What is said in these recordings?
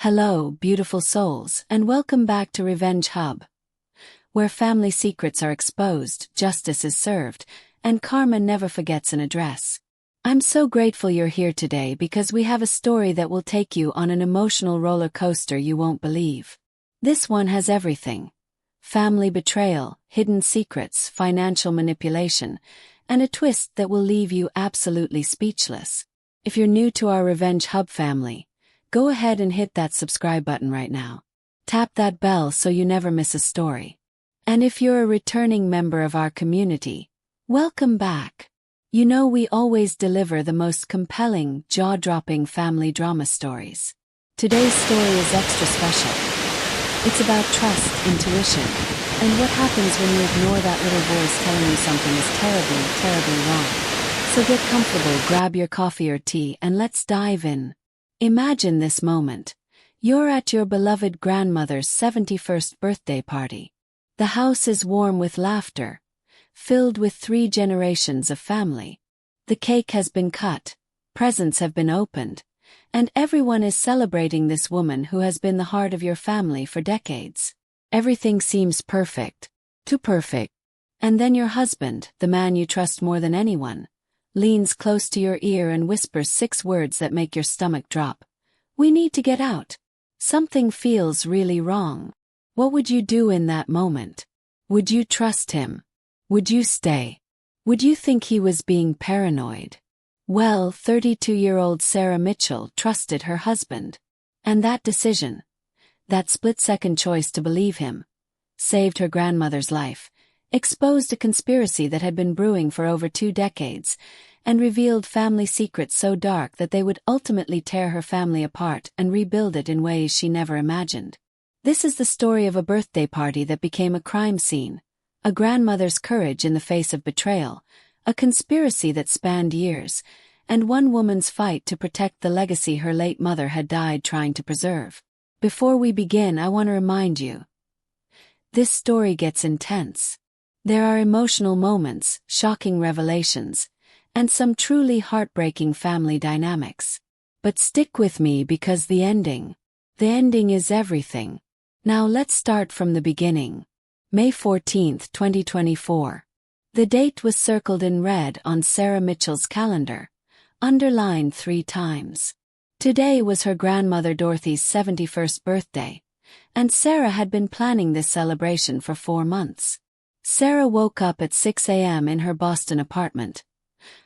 Hello, beautiful souls, and welcome back to Revenge Hub, where family secrets are exposed, justice is served, and karma never forgets an address. I'm so grateful you're here today because we have a story that will take you on an emotional roller coaster you won't believe. This one has everything: family betrayal, hidden secrets, financial manipulation, and a twist that will leave you absolutely speechless. If you're new to our Revenge Hub family, go ahead and hit that subscribe button right now. Tap that bell so you never miss a story. And if you're a returning member of our community, welcome back. You know we always deliver the most compelling, jaw-dropping family drama stories. Today's story is extra special. It's about trust, intuition, and what happens when you ignore that little voice telling you something is terribly, terribly wrong. So get comfortable, grab your coffee or tea, and let's dive in. Imagine this moment. You're at your beloved grandmother's 71st birthday party. The house is warm with laughter, filled with 3 generations of family. The cake has been cut, presents have been opened, and everyone is celebrating this woman who has been the heart of your family for decades. Everything seems perfect, too perfect. And then your husband, the man you trust more than anyone, leans close to your ear and whispers 6 words that make your stomach drop. We need to get out. Something feels really wrong. What would you do in that moment? Would you trust him? Would you stay? Would you think he was being paranoid? Well, 32-year-old Sarah Mitchell trusted her husband. And that decision, that split-second choice to believe him, saved her grandmother's life, exposed a conspiracy that had been brewing for over 2 decades, and revealed family secrets so dark that they would ultimately tear her family apart and rebuild it in ways she never imagined. This is the story of a birthday party that became a crime scene, a grandmother's courage in the face of betrayal, a conspiracy that spanned years, and one woman's fight to protect the legacy her late mother had died trying to preserve. Before we begin, I want to remind you, this story gets intense. There are emotional moments, shocking revelations, and some truly heartbreaking family dynamics. But stick with me because the ending is everything. Now let's start from the beginning. May 14, 2024. The date was circled in red on Sarah Mitchell's calendar, underlined 3 times. Today was her grandmother Dorothy's 71st birthday, and Sarah had been planning this celebration for 4 months. Sarah woke up at 6 a.m. in her Boston apartment,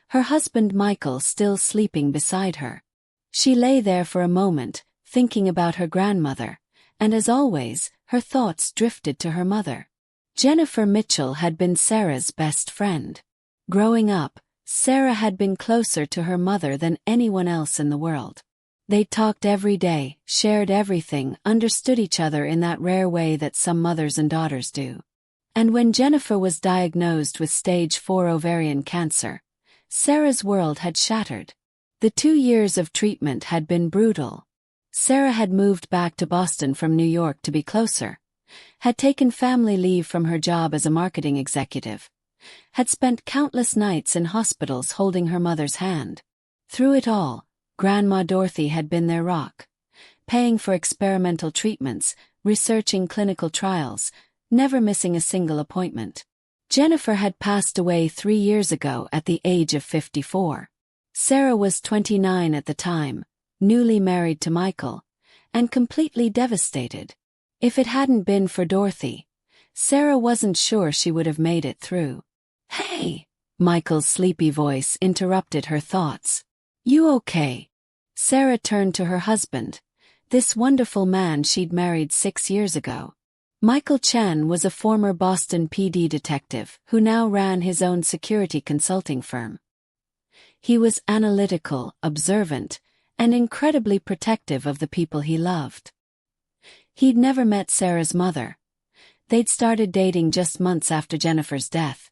her husband Michael still sleeping beside her. She lay there for a moment, thinking about her grandmother, and as always, her thoughts drifted to her mother. Jennifer Mitchell had been Sarah's best friend. Growing up, Sarah had been closer to her mother than anyone else in the world. They talked every day, shared everything, understood each other in that rare way that some mothers and daughters do. And when Jennifer was diagnosed with stage 4 ovarian cancer, Sarah's world had shattered. The 2 years of treatment had been brutal. Sarah had moved back to Boston from New York to be closer, had taken family leave from her job as a marketing executive, had spent countless nights in hospitals holding her mother's hand. Through it all, Grandma Dorothy had been their rock, paying for experimental treatments, researching clinical trials, never missing a single appointment. Jennifer had passed away 3 years ago at the age of 54. Sarah was 29 at the time, newly married to Michael, and completely devastated. If it hadn't been for Dorothy, Sarah wasn't sure she would have made it through. "Hey!" Michael's sleepy voice interrupted her thoughts. "You okay?" Sarah turned to her husband, this wonderful man she'd married 6 years ago. Michael Chen was a former Boston PD detective who now ran his own security consulting firm. He was analytical, observant, and incredibly protective of the people he loved. He'd never met Sarah's mother. They'd started dating just months after Jennifer's death,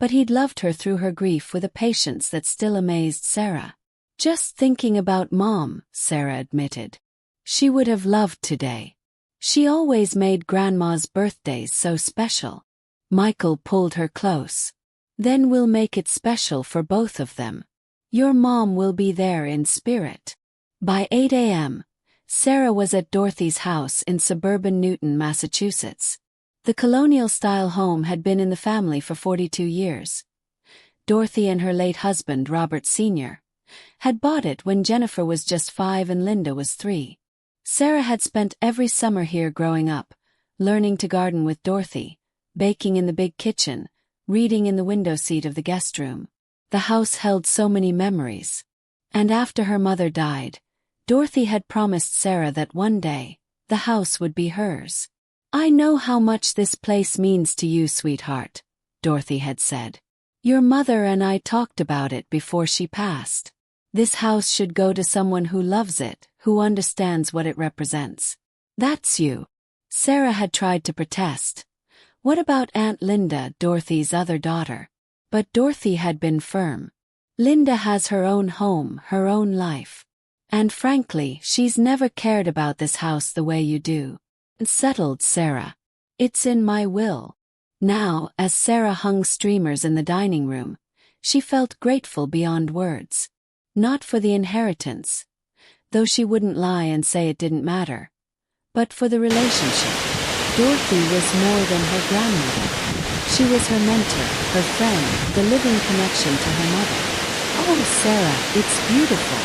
but he'd loved her through her grief with a patience that still amazed Sarah. "Just thinking about Mom," Sarah admitted. "She would have loved today. She always made Grandma's birthdays so special." Michael pulled her close. "Then we'll make it special for both of them. Your mom will be there in spirit." By 8 a.m., Sarah was at Dorothy's house in suburban Newton, Massachusetts. The colonial-style home had been in the family for 42 years. Dorothy and her late husband, Robert Sr., had bought it when Jennifer was just 5 and Linda was 3. Sarah had spent every summer here growing up, learning to garden with Dorothy, baking in the big kitchen, reading in the window seat of the guest room. The house held so many memories. And after her mother died, Dorothy had promised Sarah that one day, the house would be hers. "I know how much this place means to you, sweetheart," Dorothy had said. "Your mother and I talked about it before she passed. This house should go to someone who loves it, who understands what it represents. That's you." Sarah had tried to protest. What about Aunt Linda, Dorothy's other daughter? But Dorothy had been firm. Linda has her own home, her own life. And frankly, she's never cared about this house the way you do. Settled Sarah. "It's in my will." Now, as Sarah hung streamers in the dining room, she felt grateful beyond words. Not for the inheritance, though she wouldn't lie and say it didn't matter, but for the relationship. Dorothy was more than her grandmother. She was her mentor, her friend, the living connection to her mother. "Oh, Sarah, it's beautiful."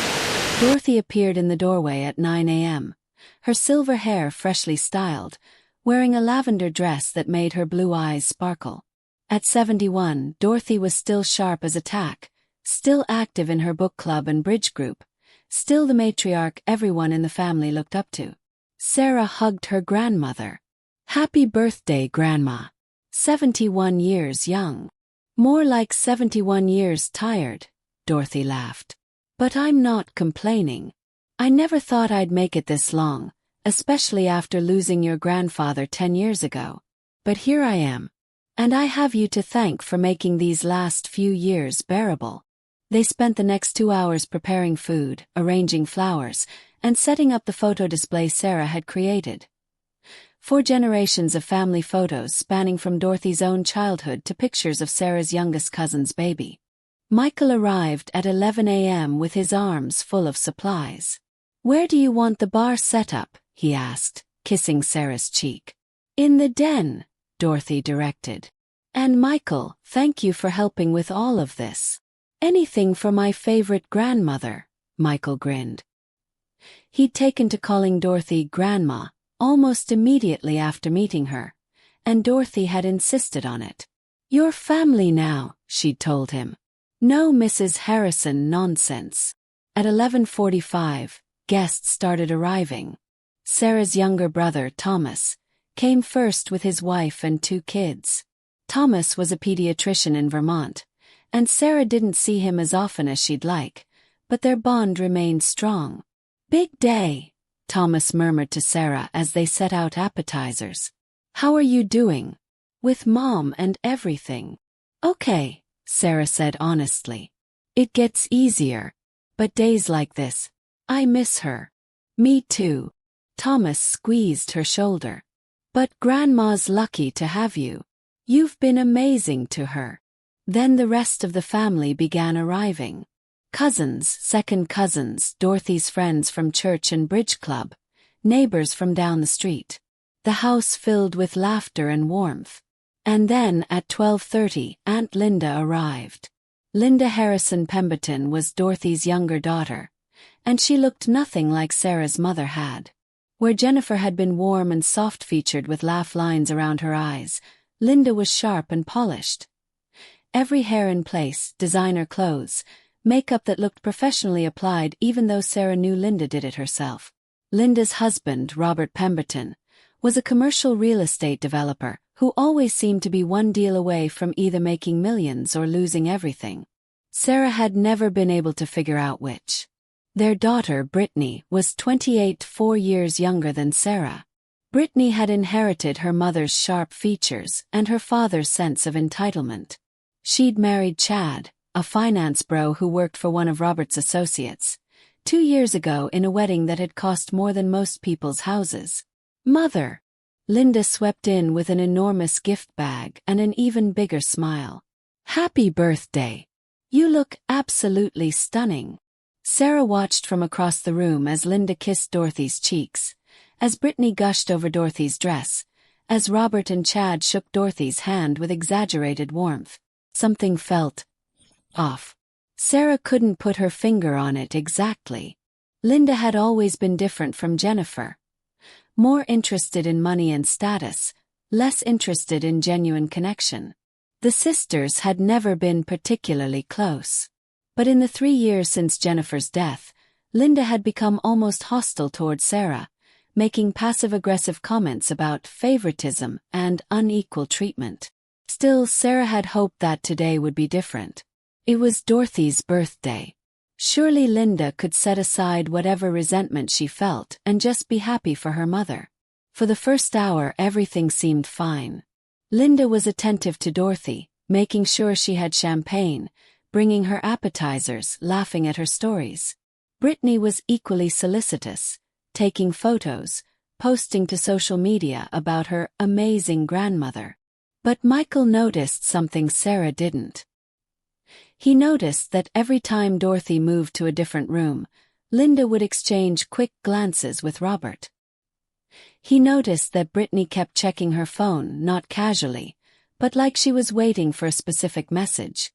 Dorothy appeared in the doorway at 9 a.m., her silver hair freshly styled, wearing a lavender dress that made her blue eyes sparkle. At 71, Dorothy was still sharp as a tack, still active in her book club and bridge group, still the matriarch everyone in the family looked up to. Sarah hugged her grandmother. "Happy birthday, Grandma. 71 years young." "More like 71 years tired," Dorothy laughed. "But I'm not complaining. I never thought I'd make it this long, especially after losing your grandfather 10 years ago. But here I am. And I have you to thank for making these last few years bearable." They spent the next 2 hours preparing food, arranging flowers, and setting up the photo display Sarah had created. 4 generations of family photos spanning from Dorothy's own childhood to pictures of Sarah's youngest cousin's baby. Michael arrived at 11 a.m. with his arms full of supplies. "Where do you want the bar set up?" he asked, kissing Sarah's cheek. "In the den," Dorothy directed. "And Michael, thank you for helping with all of this." "Anything for my favorite grandmother," Michael grinned. He'd taken to calling Dorothy Grandma almost immediately after meeting her, and Dorothy had insisted on it. "Your family now," she'd told him. "No Mrs. Harrison nonsense." At 11:45, guests started arriving. Sarah's younger brother, Thomas, came first with his wife and 2 kids. Thomas was a pediatrician in Vermont, and Sarah didn't see him as often as she'd like, but their bond remained strong. "Big day," Thomas murmured to Sarah as they set out appetizers. "How are you doing? With Mom and everything?" "Okay," Sarah said honestly. "It gets easier. But days like this, I miss her." "Me too." Thomas squeezed her shoulder. "But Grandma's lucky to have you. You've been amazing to her." Then the rest of the family began arriving. Cousins, second cousins, Dorothy's friends from church and bridge club, neighbors from down the street. The house filled with laughter and warmth. And then, at 12:30, Aunt Linda arrived. Linda Harrison Pemberton was Dorothy's younger daughter, and she looked nothing like Sarah's mother had. Where Jennifer had been warm and soft-featured with laugh lines around her eyes, Linda was sharp and polished. Every hair in place, designer clothes, makeup that looked professionally applied even though Sarah knew Linda did it herself. Linda's husband, Robert Pemberton, was a commercial real estate developer who always seemed to be one deal away from either making millions or losing everything. Sarah had never been able to figure out which. Their daughter, Brittany, was 28, 4 years younger than Sarah. Brittany had inherited her mother's sharp features and her father's sense of entitlement. She'd married Chad, a finance bro who worked for one of Robert's associates, 2 years ago in a wedding that had cost more than most people's houses. "Mother!" Linda swept in with an enormous gift bag and an even bigger smile. "Happy birthday! You look absolutely stunning." Sarah watched from across the room as Linda kissed Dorothy's cheeks, as Brittany gushed over Dorothy's dress, as Robert and Chad shook Dorothy's hand with exaggerated warmth. Something felt off. Sarah couldn't put her finger on it exactly. Linda had always been different from Jennifer. More interested in money and status, less interested in genuine connection. The sisters had never been particularly close. But in the 3 years since Jennifer's death, Linda had become almost hostile towards Sarah, making passive-aggressive comments about favoritism and unequal treatment. Still, Sarah had hoped that today would be different. It was Dorothy's birthday. Surely Linda could set aside whatever resentment she felt and just be happy for her mother. For the first hour, everything seemed fine. Linda was attentive to Dorothy, making sure she had champagne, bringing her appetizers, laughing at her stories. Brittany was equally solicitous, taking photos, posting to social media about her amazing grandmother. But Michael noticed something Sarah didn't. He noticed that every time Dorothy moved to a different room, Linda would exchange quick glances with Robert. He noticed that Brittany kept checking her phone, not casually, but like she was waiting for a specific message.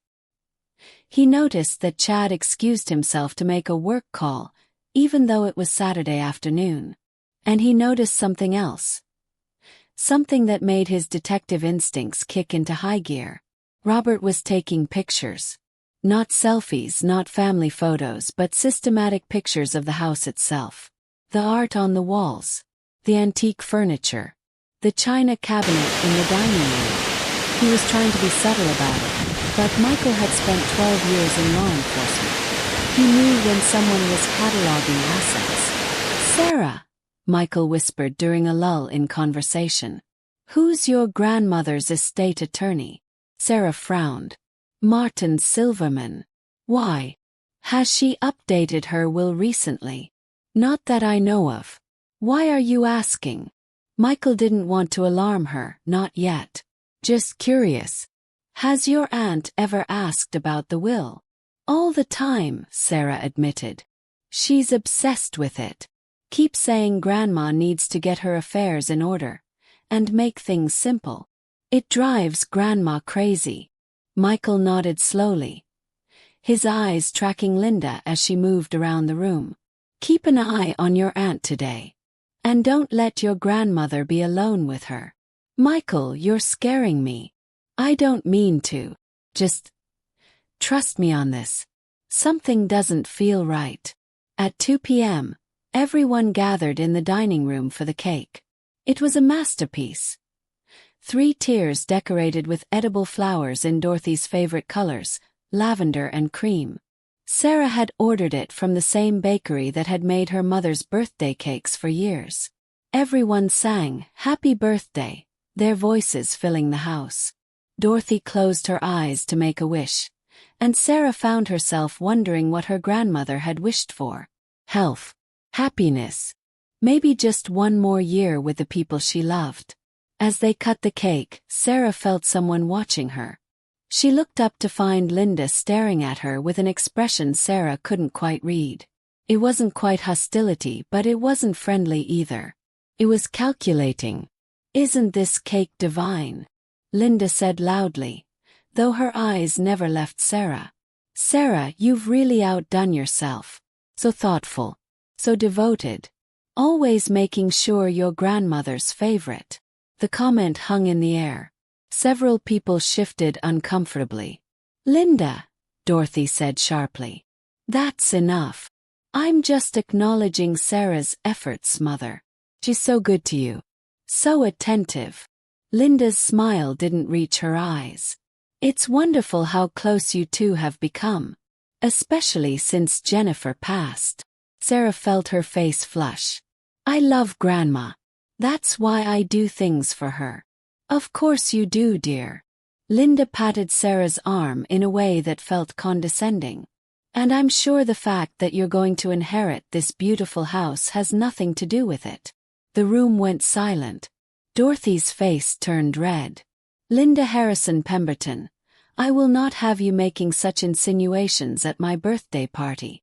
He noticed that Chad excused himself to make a work call, even though it was Saturday afternoon. And he noticed something else. Something that made his detective instincts kick into high gear. Robert was taking pictures. Not selfies, not family photos, but systematic pictures of the house itself. The art on the walls. The antique furniture. The china cabinet in the dining room. He was trying to be subtle about it, but Michael had spent 12 years in law enforcement. He knew when someone was cataloging assets. "Sarah," Michael whispered during a lull in conversation. "Who's your grandmother's estate attorney?" Sarah frowned. "Martin Silverman." "Why? Has she updated her will recently?" "Not that I know of." "Why are you asking?" Michael didn't want to alarm her, not yet. "Just curious. Has your aunt ever asked about the will?" "All the time," Sarah admitted. "She's obsessed with it. Keeps saying Grandma needs to get her affairs in order and make things simple. It drives Grandma crazy." Michael nodded slowly, his eyes tracking Linda as she moved around the room. "Keep an eye on your aunt today. And don't let your grandmother be alone with her." "Michael, you're scaring me." "I don't mean to. Just trust me on this. Something doesn't feel right." At 2 p.m., everyone gathered in the dining room for the cake. It was a masterpiece. 3 tiers decorated with edible flowers in Dorothy's favorite colors, lavender and cream. Sarah had ordered it from the same bakery that had made her mother's birthday cakes for years. Everyone sang, "Happy Birthday," their voices filling the house. Dorothy closed her eyes to make a wish, and Sarah found herself wondering what her grandmother had wished for. Health. Happiness. Maybe just one more year with the people she loved. As they cut the cake, Sarah felt someone watching her. She looked up to find Linda staring at her with an expression Sarah couldn't quite read. It wasn't quite hostility, but it wasn't friendly either. It was calculating. "Isn't this cake divine?" Linda said loudly, though her eyes never left Sarah. "Sarah, you've really outdone yourself. So thoughtful. So devoted. Always making sure you're grandmother's favorite." The comment hung in the air. Several people shifted uncomfortably. "Linda," Dorothy said sharply. "That's enough. I'm just acknowledging Sarah's efforts, Mother. She's so good to you. So attentive." Linda's smile didn't reach her eyes. "It's wonderful how close you two have become. Especially since Jennifer passed." Sarah felt her face flush. "I love Grandma. That's why I do things for her." "Of course you do, dear." Linda patted Sarah's arm in a way that felt condescending. "And I'm sure the fact that you're going to inherit this beautiful house has nothing to do with it." The room went silent. Dorothy's face turned red. "Linda Harrison Pemberton, I will not have you making such insinuations at my birthday party.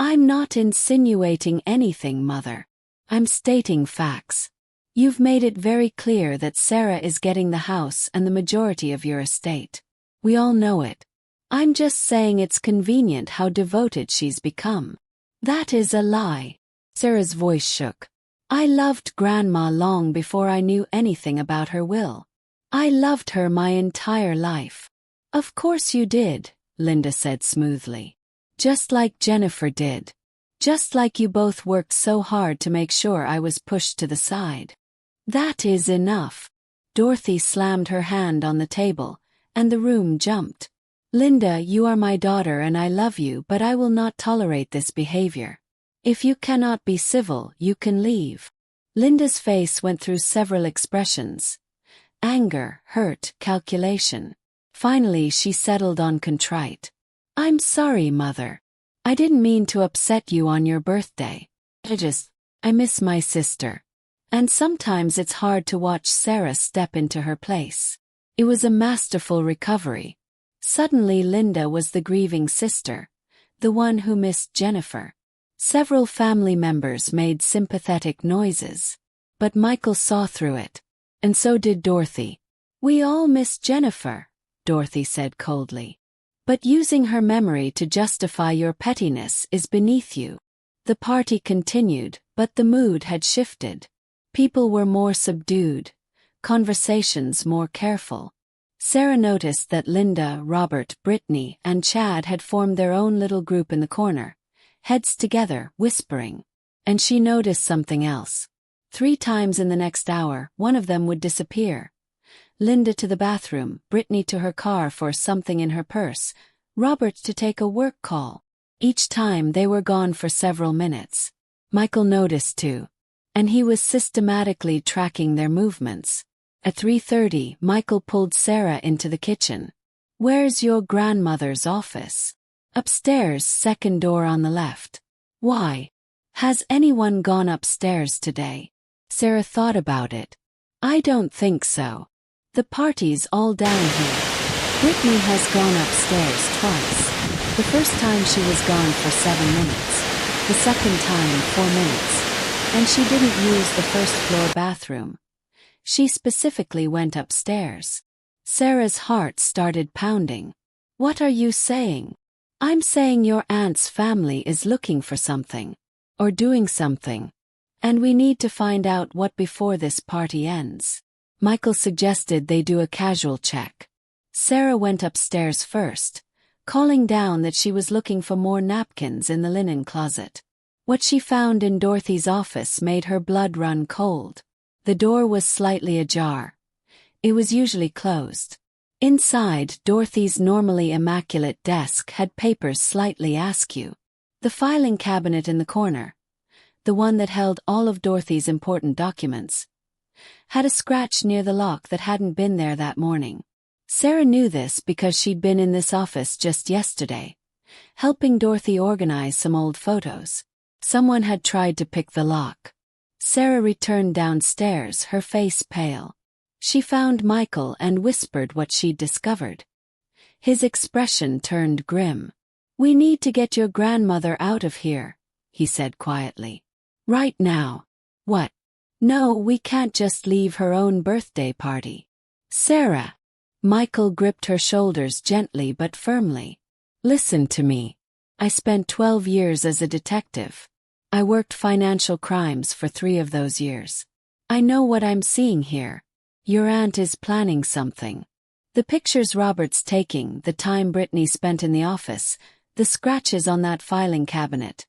I'm not insinuating anything, Mother. I'm stating facts. You've made it very clear that Sarah is getting the house and the majority of your estate. We all know it. I'm just saying it's convenient how devoted she's become. That is a lie. Sarah's voice shook. I loved Grandma long before I knew anything about her will. I loved her my entire life. Of course you did, Linda said smoothly. Just like Jennifer did. Just like you both worked so hard to make sure I was pushed to the side. That is enough. Dorothy slammed her hand on the table, and the room jumped. Linda, you are my daughter and I love you, but I will not tolerate this behavior. If you cannot be civil, you can leave. Linda's face went through several expressions. Anger, hurt, calculation. Finally she settled on contrite. I'm sorry, Mother. I didn't mean to upset you on your birthday. I miss my sister. And sometimes it's hard to watch Sarah step into her place. It was a masterful recovery. Suddenly Linda was the grieving sister, the one who missed Jennifer. Several family members made sympathetic noises. But Michael saw through it. And so did Dorothy. We all miss Jennifer, Dorothy said coldly. But using her memory to justify your pettiness is beneath you. The party continued, but the mood had shifted. People were more subdued, conversations more careful. Sarah noticed that Linda, Robert, Brittany, and Chad had formed their own little group in the corner, heads together, whispering. And she noticed something else. 3 times in the next hour, one of them would disappear. Linda to the bathroom, Brittany to her car for something in her purse, Robert to take a work call. Each time they were gone for several minutes. Michael noticed too. And he was systematically tracking their movements. At 3:30, Michael pulled Sarah into the kitchen. Where's your grandmother's office? Upstairs, second door on the left. Why? Has anyone gone upstairs today? Sarah thought about it. I don't think so. The party's all down here. Brittany has gone upstairs twice. The first time she was gone for 7 minutes. The second time 4 minutes. And she didn't use the first floor bathroom. She specifically went upstairs. Sarah's heart started pounding. What are you saying? I'm saying your aunt's family is looking for something. Or doing something. And we need to find out what before this party ends. Michael suggested they do a casual check. Sarah went upstairs first, calling down that she was looking for more napkins in the linen closet. What she found in Dorothy's office made her blood run cold. The door was slightly ajar. It was usually closed. Inside, Dorothy's normally immaculate desk had papers slightly askew. The filing cabinet in the corner, the one that held all of Dorothy's important documents, had a scratch near the lock that hadn't been there that morning. Sarah knew this because she'd been in this office just yesterday, helping Dorothy organize some old photos. Someone had tried to pick the lock. Sarah returned downstairs, her face pale. She found Michael and whispered what she'd discovered. His expression turned grim. We need to get your grandmother out of here, he said quietly. Right now. What? No, we can't just leave her own birthday party. Sarah. Michael gripped her shoulders gently but firmly. Listen to me. I spent 12 years as a detective. I worked financial crimes for 3 of those years. I know what I'm seeing here. Your aunt is planning something. The pictures Robert's taking, the time Brittany spent in the office, the scratches on that filing cabinet.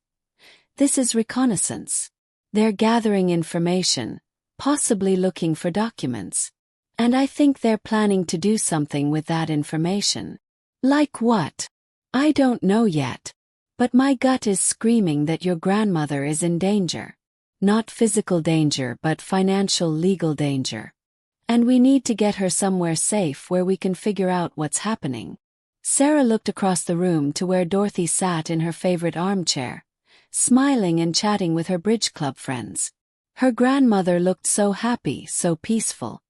This is reconnaissance. They're gathering information, possibly looking for documents. And I think they're planning to do something with that information. Like what? I don't know yet. But my gut is screaming that your grandmother is in danger. Not physical danger but financial legal danger. And we need to get her somewhere safe where we can figure out what's happening. Sarah looked across the room to where Dorothy sat in her favorite armchair, smiling and chatting with her bridge club friends. Her grandmother looked so happy, so peaceful.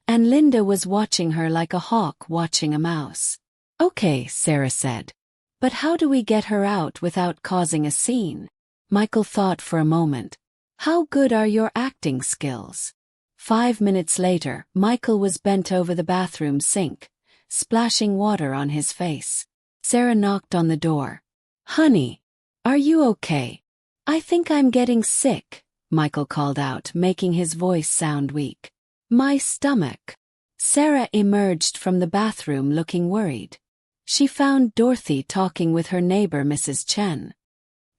And Linda was watching her like a hawk watching a mouse. Okay, Sarah said. But how do we get her out without causing a scene? Michael thought for a moment. How good are your acting skills? 5 minutes later, Michael was bent over the bathroom sink, splashing water on his face. Sarah knocked on the door. Honey, are you okay? I think I'm getting sick, Michael called out, making his voice sound weak. My stomach. Sarah emerged from the bathroom looking worried. She found Dorothy talking with her neighbor Mrs. Chen.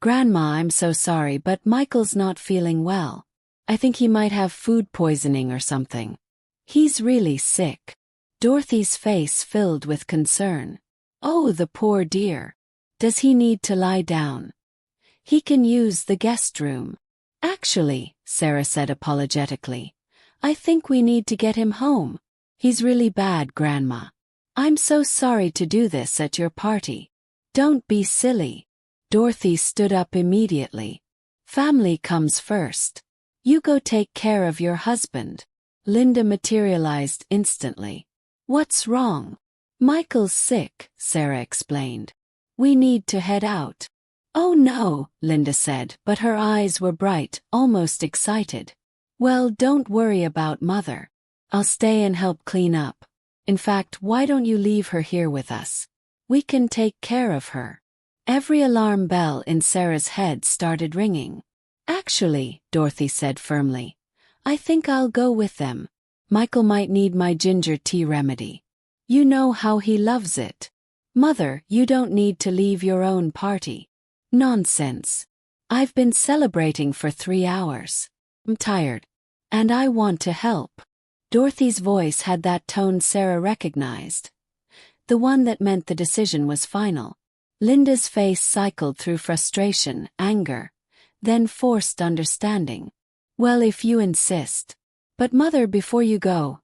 Grandma, I'm so sorry, but Michael's not feeling well. I think he might have food poisoning or something. He's really sick. Dorothy's face filled with concern. Oh, the poor dear. Does he need to lie down? He can use the guest room. Actually, Sarah said apologetically, I think we need to get him home. He's really bad, Grandma. I'm so sorry to do this at your party. Don't be silly. Dorothy stood up immediately. Family comes first. You go take care of your husband. Linda materialized instantly. What's wrong? Michael's sick, Sarah explained. We need to head out. Oh no, Linda said, but her eyes were bright, almost excited. Well, don't worry about Mother. I'll stay and help clean up. In fact, why don't you leave her here with us? We can take care of her. Every alarm bell in Sarah's head started ringing. Actually, Dorothy said firmly, I think I'll go with them. Michael might need my ginger tea remedy. You know how he loves it. Mother, you don't need to leave your own party. Nonsense. I've been celebrating for 3 hours. I'm tired. And I want to help. Dorothy's voice had that tone Sarah recognized. The one that meant the decision was final. Linda's face cycled through frustration, anger, then forced understanding. Well, if you insist. But Mother, before you go,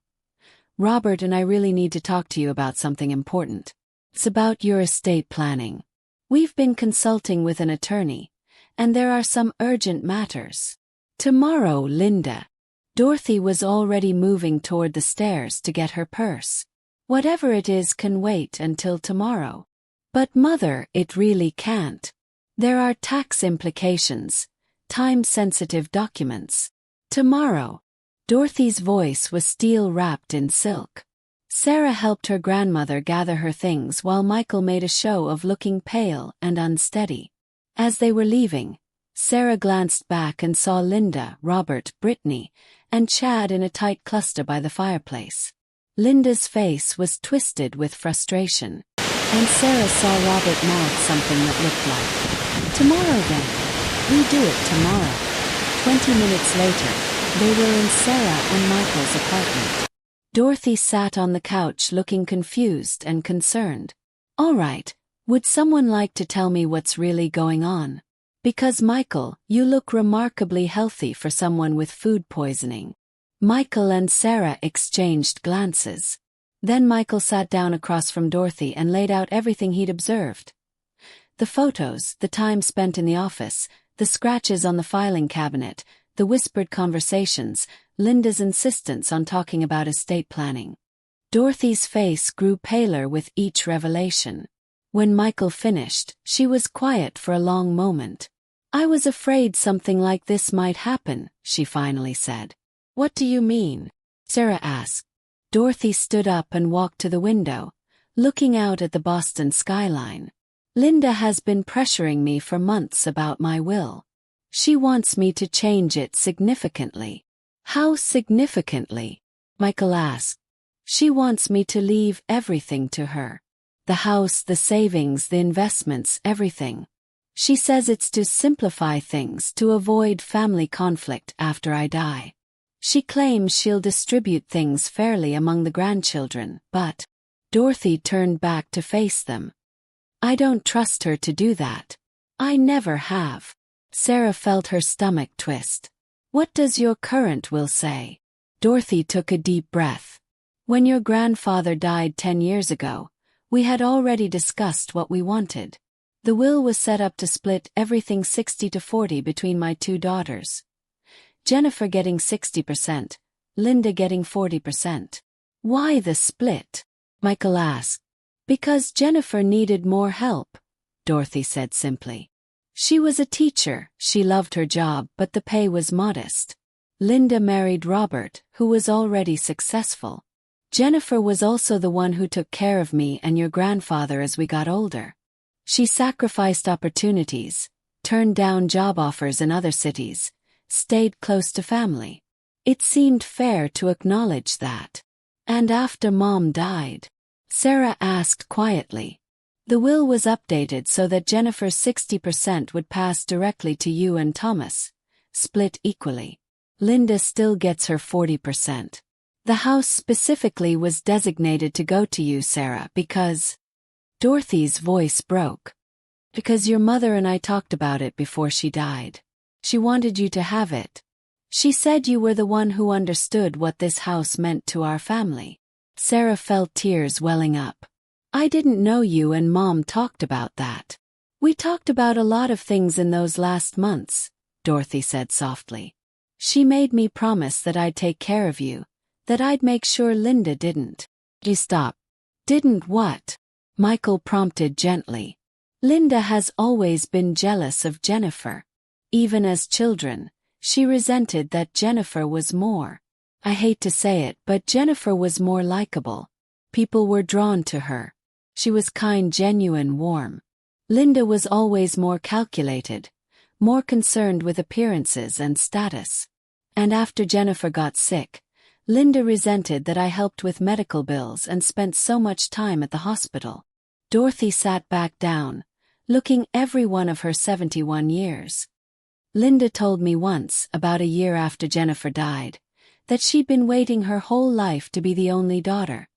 Robert and I really need to talk to you about something important. It's about your estate planning. We've been consulting with an attorney, and there are some urgent matters. Tomorrow, Linda. Dorothy was already moving toward the stairs to get her purse. Whatever it is can wait until tomorrow. But Mother, it really can't. There are tax implications, time-sensitive documents. Tomorrow. Dorothy's voice was steel-wrapped in silk. Sarah helped her grandmother gather her things while Michael made a show of looking pale and unsteady. As they were leaving, Sarah glanced back and saw Linda, Robert, Brittany, and Chad in a tight cluster by the fireplace. Linda's face was twisted with frustration, and Sarah saw Robert mouth something that looked like, tomorrow then. We do it tomorrow. 20 minutes later, they were in Sarah and Michael's apartment. Dorothy sat on the couch looking confused and concerned. All right, would someone like to tell me what's really going on? Because Michael, you look remarkably healthy for someone with food poisoning. Michael and Sarah exchanged glances. Then Michael sat down across from Dorothy and laid out everything he'd observed. The photos, the time spent in the office, the scratches on the filing cabinet, the whispered conversations, Linda's insistence on talking about estate planning. Dorothy's face grew paler with each revelation. When Michael finished, she was quiet for a long moment. I was afraid something like this might happen, she finally said. What do you mean? Sarah asked. Dorothy stood up and walked to the window, looking out at the Boston skyline. Linda has been pressuring me for months about my will. She wants me to change it significantly. How significantly? Michael asked. She wants me to leave everything to her. The house, the savings, the investments, everything. She says it's to simplify things to avoid family conflict after I die. She claims she'll distribute things fairly among the grandchildren, but Dorothy turned back to face them. I don't trust her to do that. I never have. Sarah felt her stomach twist. What does your current will say? Dorothy took a deep breath. When your grandfather died 10 years ago, we had already discussed what we wanted. The will was set up to split everything 60-40 between my 2 daughters. Jennifer getting 60%, Linda getting 40%. Why the split? Michael asked. Because Jennifer needed more help. Dorothy said simply. She was a teacher, she loved her job, but the pay was modest. Linda married Robert, who was already successful. Jennifer was also the one who took care of me and your grandfather as we got older. She sacrificed opportunities, turned down job offers in other cities, stayed close to family. It seemed fair to acknowledge that. And after Mom died? Sarah asked quietly. The will was updated so that Jennifer's 60% would pass directly to you and Thomas, split equally. Linda still gets her 40%. The house specifically was designated to go to you, Sarah, because... Dorothy's voice broke. Because your mother and I talked about it before she died. She wanted you to have it. She said you were the one who understood what this house meant to our family. Sarah felt tears welling up. I didn't know you and Mom talked about that. We talked about a lot of things in those last months, Dorothy said softly. She made me promise that I'd take care of you, that I'd make sure Linda didn't. She stopped. Didn't what? Michael prompted gently. Linda has always been jealous of Jennifer. Even as children, she resented that Jennifer was more. I hate to say it, but Jennifer was more likable. People were drawn to her. She was kind, genuine, warm. Linda was always more calculated, more concerned with appearances and status. And after Jennifer got sick, Linda resented that I helped with medical bills and spent so much time at the hospital. Dorothy sat back down, looking every one of her 71 years. Linda told me once, about a year after Jennifer died, that she'd been waiting her whole life to be the only daughter.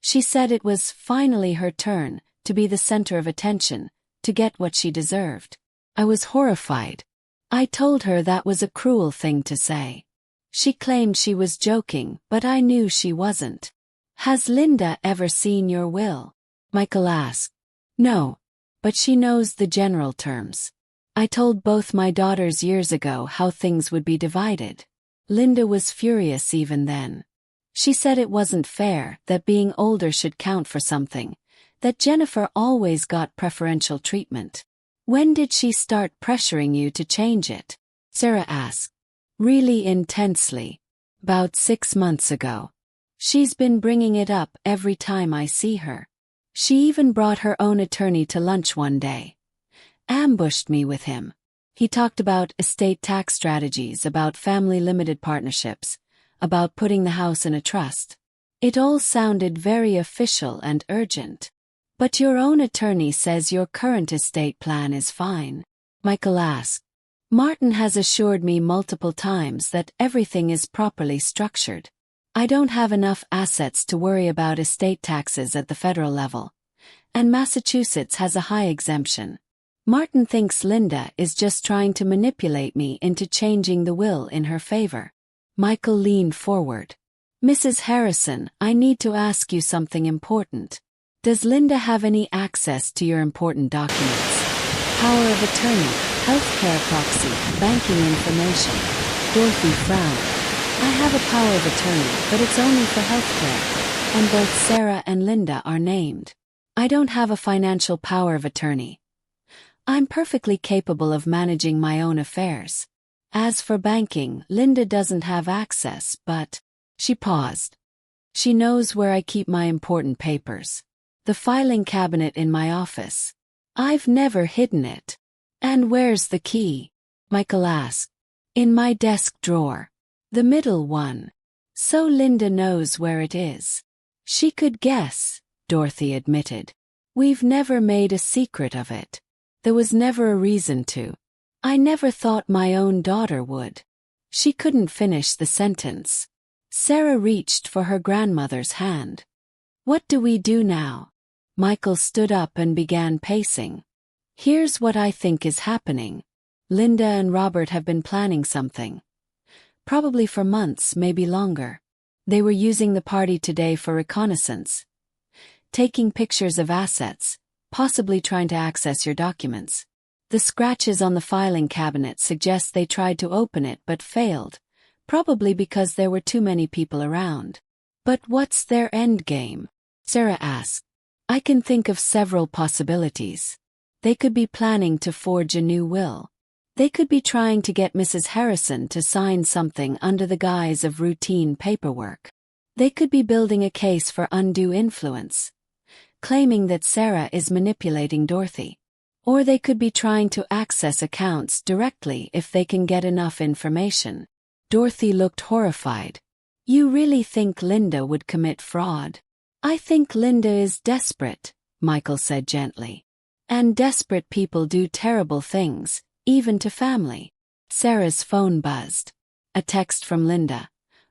She said it was finally her turn to be the center of attention, to get what she deserved. I was horrified. I told her that was a cruel thing to say. She claimed she was joking, but I knew she wasn't. Has Linda ever seen your will? Michael asked. No, but she knows the general terms. I told both my daughters years ago how things would be divided. Linda was furious even then. She said it wasn't fair, that being older should count for something, that Jennifer always got preferential treatment. When did she start pressuring you to change it? Sarah asked. Really intensely. About 6 months ago. She's been bringing it up every time I see her. She even brought her own attorney to lunch one day. Ambushed me with him. He talked about estate tax strategies, about family limited partnerships, about putting the house in a trust. It all sounded very official and urgent. But your own attorney says your current estate plan is fine. Michael asked. Martin has assured me multiple times that everything is properly structured. I don't have enough assets to worry about estate taxes at the federal level. And Massachusetts has a high exemption. Martin thinks Linda is just trying to manipulate me into changing the will in her favor. Michael leaned forward. Mrs. Harrison, I need to ask you something important. Does Linda have any access to your important documents? Power of attorney, healthcare proxy, banking information. Dorothy frowned. I have a power of attorney, but it's only for healthcare. And both Sarah and Linda are named. I don't have a financial power of attorney. I'm perfectly capable of managing my own affairs. As for banking, Linda doesn't have access, but... She paused. She knows where I keep my important papers. The filing cabinet in my office. I've never hidden it. And where's the key? Michael asked. In my desk drawer. The middle one. So Linda knows where it is. She could guess, Dorothy admitted. We've never made a secret of it. There was never a reason to. I never thought my own daughter would. She couldn't finish the sentence. Sarah reached for her grandmother's hand. What do we do now? Michael stood up and began pacing. Here's what I think is happening. Linda and Robert have been planning something. Probably for months, maybe longer. They were using the party today for reconnaissance. Taking pictures of assets, possibly trying to access your documents. The scratches on the filing cabinet suggest they tried to open it but failed, probably because there were too many people around. But what's their end game? Sarah asked. I can think of several possibilities. They could be planning to forge a new will. They could be trying to get Mrs. Harrison to sign something under the guise of routine paperwork. They could be building a case for undue influence, claiming that Sarah is manipulating Dorothy. Or they could be trying to access accounts directly if they can get enough information. Dorothy looked horrified. You really think Linda would commit fraud? I think Linda is desperate, Michael said gently. And desperate people do terrible things, even to family. Sarah's phone buzzed. A text from Linda.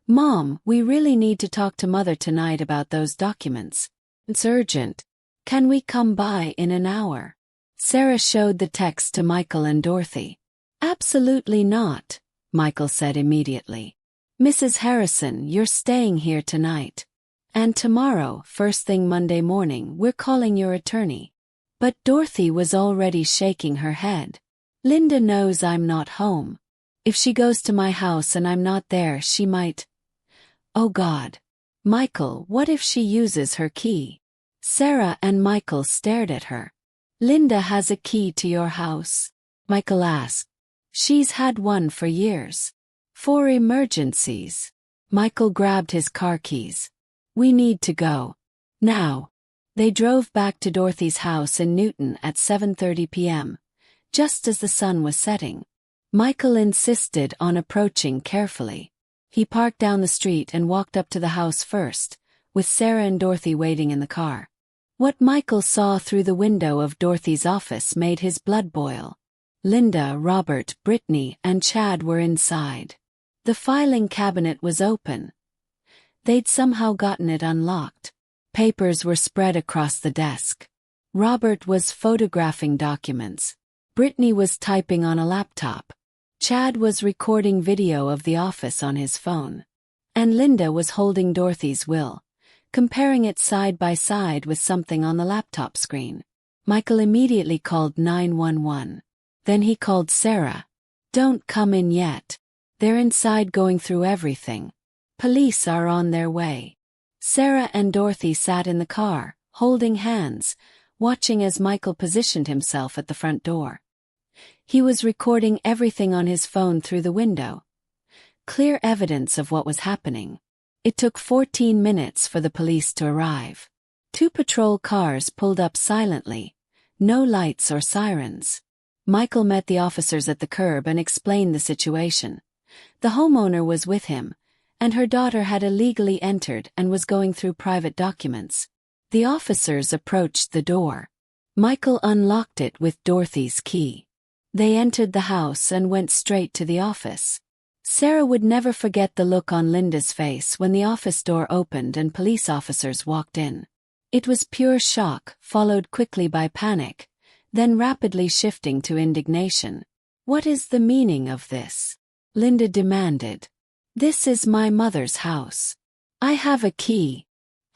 Mom, we really need to talk to Mother tonight about those documents. It's urgent. Can we come by in an hour? Sarah showed the text to Michael and Dorothy. Absolutely not, Michael said immediately. Mrs. Harrison, you're staying here tonight. And tomorrow, first thing Monday morning, we're calling your attorney. But Dorothy was already shaking her head. Linda knows I'm not home. If she goes to my house and I'm not there, she might. Oh God. Michael, what if she uses her key? Sarah and Michael stared at her. Linda has a key to your house? Michael asked. She's had one for years. For emergencies. Michael grabbed his car keys. We need to go. Now. They drove back to Dorothy's house in Newton at 7:30 p.m., just as the sun was setting. Michael insisted on approaching carefully. He parked down the street and walked up to the house first, with Sarah and Dorothy waiting in the car. What Michael saw through the window of Dorothy's office made his blood boil. Linda, Robert, Brittany, and Chad were inside. The filing cabinet was open. They'd somehow gotten it unlocked. Papers were spread across the desk. Robert was photographing documents. Brittany was typing on a laptop. Chad was recording video of the office on his phone. And Linda was holding Dorothy's will, comparing it side by side with something on the laptop screen. Michael immediately called 911. Then he called Sarah. Don't come in yet. They're inside going through everything. Police are on their way. Sarah and Dorothy sat in the car, holding hands, watching as Michael positioned himself at the front door. He was recording everything on his phone through the window. Clear evidence of what was happening. It took 14 minutes for the police to arrive. 2 patrol cars pulled up silently, no lights or sirens. Michael met the officers at the curb and explained the situation. The homeowner was with him, and her daughter had illegally entered and was going through private documents. The officers approached the door. Michael unlocked it with Dorothy's key. They entered the house and went straight to the office. Sarah would never forget the look on Linda's face when the office door opened and police officers walked in. It was pure shock, followed quickly by panic, then rapidly shifting to indignation. What is the meaning of this? Linda demanded. This is my mother's house. I have a key.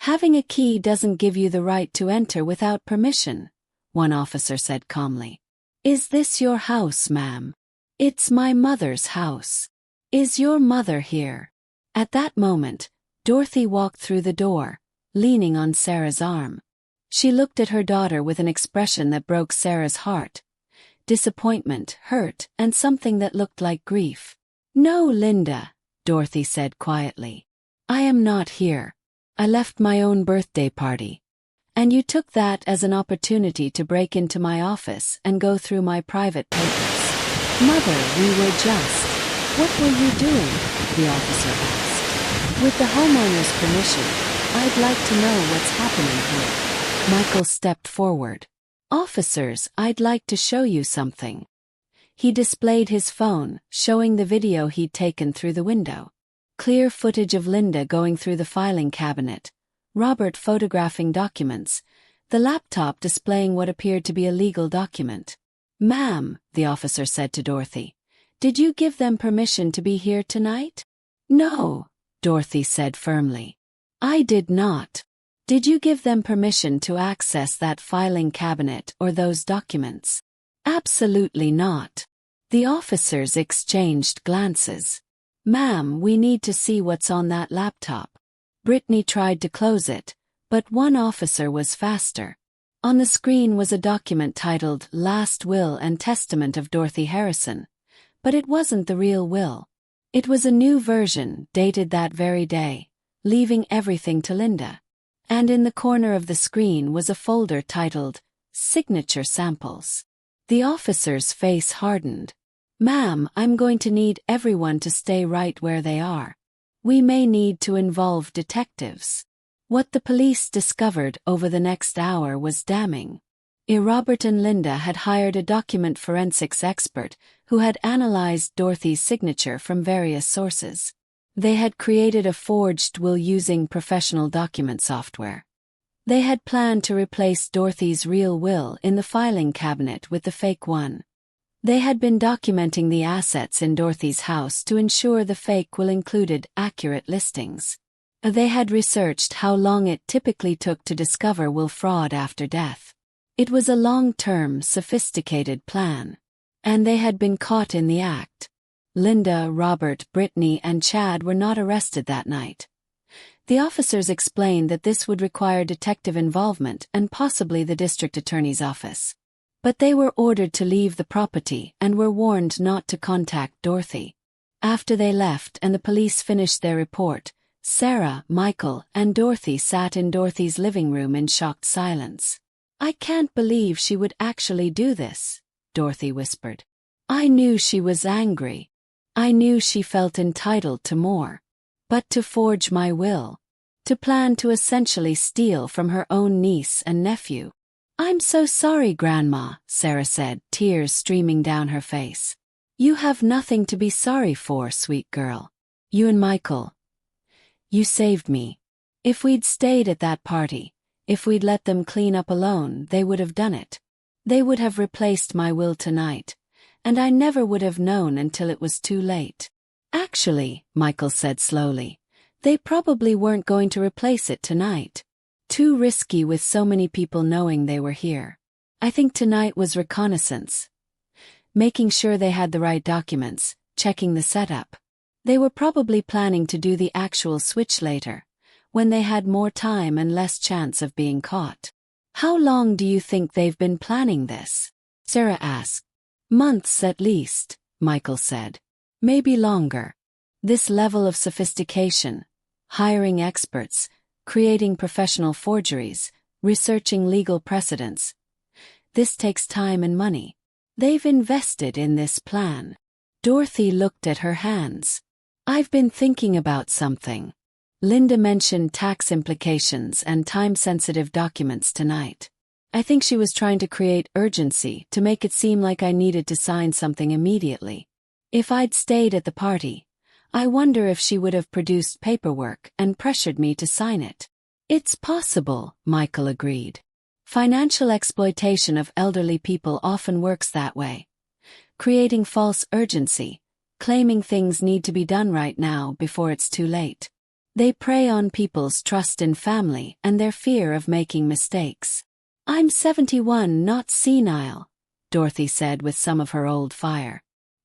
Having a key doesn't give you the right to enter without permission, one officer said calmly. Is this your house, ma'am? It's my mother's house. Is your mother here? At that moment, Dorothy walked through the door, leaning on Sarah's arm. She looked at her daughter with an expression that broke Sarah's heart. Disappointment, hurt, and something that looked like grief. No, Linda, Dorothy said quietly. I am not here. I left my own birthday party. And you took that as an opportunity to break into my office and go through my private papers. Mother, we were just... What were you doing? The officer asked. With the homeowner's permission, I'd like to know what's happening here. Michael stepped forward. Officers, I'd like to show you something. He displayed his phone, showing the video he'd taken through the window. Clear footage of Linda going through the filing cabinet, Robert photographing documents, the laptop displaying what appeared to be a legal document. Ma'am, the officer said to Dorothy, did you give them permission to be here tonight? No, Dorothy said firmly. I did not. Did you give them permission to access that filing cabinet or those documents? Absolutely not. The officers exchanged glances. Ma'am, we need to see what's on that laptop. Brittany tried to close it, but one officer was faster. On the screen was a document titled Last Will and Testament of Dorothy Harrison, but it wasn't the real will. It was a new version, dated that very day, leaving everything to Linda. And in the corner of the screen was a folder titled Signature Samples. The officer's face hardened. "Ma'am, I'm going to need everyone to stay right where they are. We may need to involve detectives." What the police discovered over the next hour was damning. Robert and Linda had hired a document forensics expert who had analyzed Dorothy's signature from various sources. They had created a forged will using professional document software. They had planned to replace Dorothy's real will in the filing cabinet with the fake one. They had been documenting the assets in Dorothy's house to ensure the fake will included accurate listings. They had researched how long it typically took to discover will fraud after death. It was a long-term, sophisticated plan. And they had been caught in the act. Linda, Robert, Brittany, and Chad were not arrested that night. The officers explained that this would require detective involvement and possibly the district attorney's office. But they were ordered to leave the property and were warned not to contact Dorothy. After they left and the police finished their report, Sarah, Michael, and Dorothy sat in Dorothy's living room in shocked silence. "I can't believe she would actually do this," Dorothy whispered. "I knew she was angry. I knew she felt entitled to more. But to forge my will. To plan to essentially steal from her own niece and nephew." "I'm so sorry, Grandma," Sarah said, tears streaming down her face. "You have nothing to be sorry for, sweet girl. You and Michael. You saved me. If we'd stayed at that party, if we'd let them clean up alone, they would have done it. They would have replaced my will tonight, and I never would have known until it was too late." "Actually," Michael said slowly, "they probably weren't going to replace it tonight. Too risky with so many people knowing they were here. I think tonight was reconnaissance. Making sure they had the right documents, checking the setup. They were probably planning to do the actual switch later, when they had more time and less chance of being caught." "How long do you think they've been planning this?" Sarah asked. "Months at least," Michael said. "Maybe longer. This level of sophistication, hiring experts, creating professional forgeries, researching legal precedents. This takes time and money. They've invested in this plan." Dorothy looked at her hands. "I've been thinking about something." Linda mentioned tax implications and time-sensitive documents tonight. "I think she was trying to create urgency to make it seem like I needed to sign something immediately. If I'd stayed at the party, I wonder if she would have produced paperwork and pressured me to sign it." "It's possible," Michael agreed. "Financial exploitation of elderly people often works that way. Creating false urgency, claiming things need to be done right now before it's too late. They prey on people's trust in family and their fear of making mistakes." "I'm 71, not senile," Dorothy said with some of her old fire.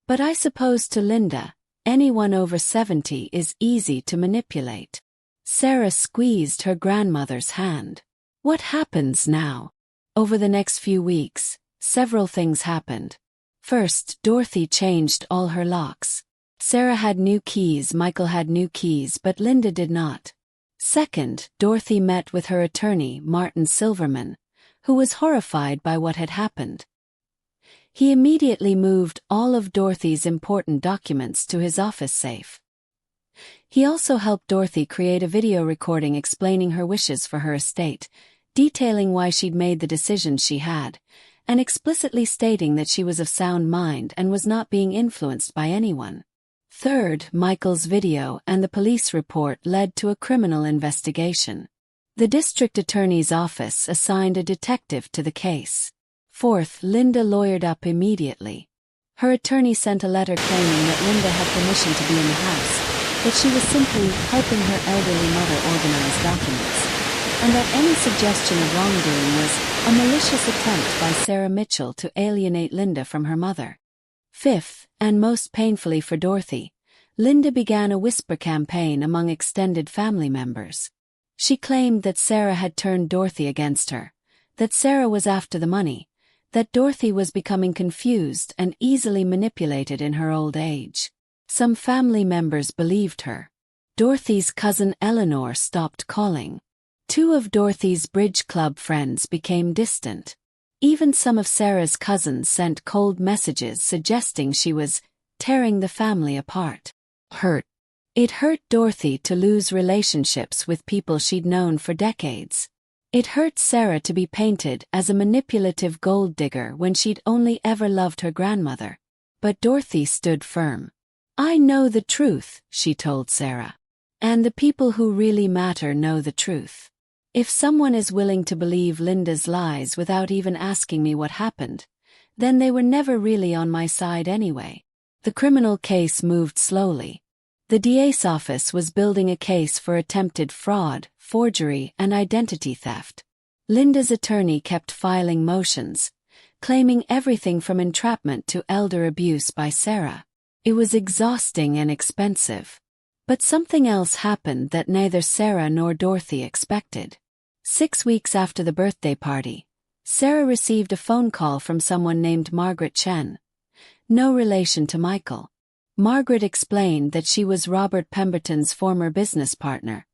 "But I suppose to Linda, anyone over 70 is easy to manipulate." Sarah squeezed her grandmother's hand. "What happens now?" Over the next few weeks, several things happened. First, Dorothy changed all her locks. Sarah had new keys, Michael had new keys, but Linda did not. Second, Dorothy met with her attorney, Martin Silverman, who was horrified by what had happened. He immediately moved all of Dorothy's important documents to his office safe. He also helped Dorothy create a video recording explaining her wishes for her estate, detailing why she'd made the decisions she had, and explicitly stating that she was of sound mind and was not being influenced by anyone. Third, Michael's video and the police report led to a criminal investigation. The district attorney's office assigned a detective to the case. Fourth, Linda lawyered up immediately. Her attorney sent a letter claiming that Linda had permission to be in the house, that she was simply helping her elderly mother organize documents, and that any suggestion of wrongdoing was a malicious attempt by Sarah Mitchell to alienate Linda from her mother. Fifth, and most painfully for Dorothy, Linda began a whisper campaign among extended family members. She claimed that Sarah had turned Dorothy against her, that Sarah was after the money, that Dorothy was becoming confused and easily manipulated in her old age. Some family members believed her. Dorothy's cousin Eleanor stopped calling. 2 of Dorothy's bridge club friends became distant. Even some of Sarah's cousins sent cold messages suggesting she was tearing the family apart. It hurt Dorothy to lose relationships with people she'd known for decades. It hurt Sarah to be painted as a manipulative gold digger when she'd only ever loved her grandmother. But Dorothy stood firm. "I know the truth," she told Sarah. "And the people who really matter know the truth. If someone is willing to believe Linda's lies without even asking me what happened, then they were never really on my side anyway." The criminal case moved slowly. The DA's office was building a case for attempted fraud, forgery, and identity theft. Linda's attorney kept filing motions, claiming everything from entrapment to elder abuse by Sarah. It was exhausting and expensive. But something else happened that neither Sarah nor Dorothy expected. 6 weeks after the birthday party, Sarah received a phone call from someone named Margaret Chen. No relation to Michael. Margaret explained that she was Robert Pemberton's former business partner,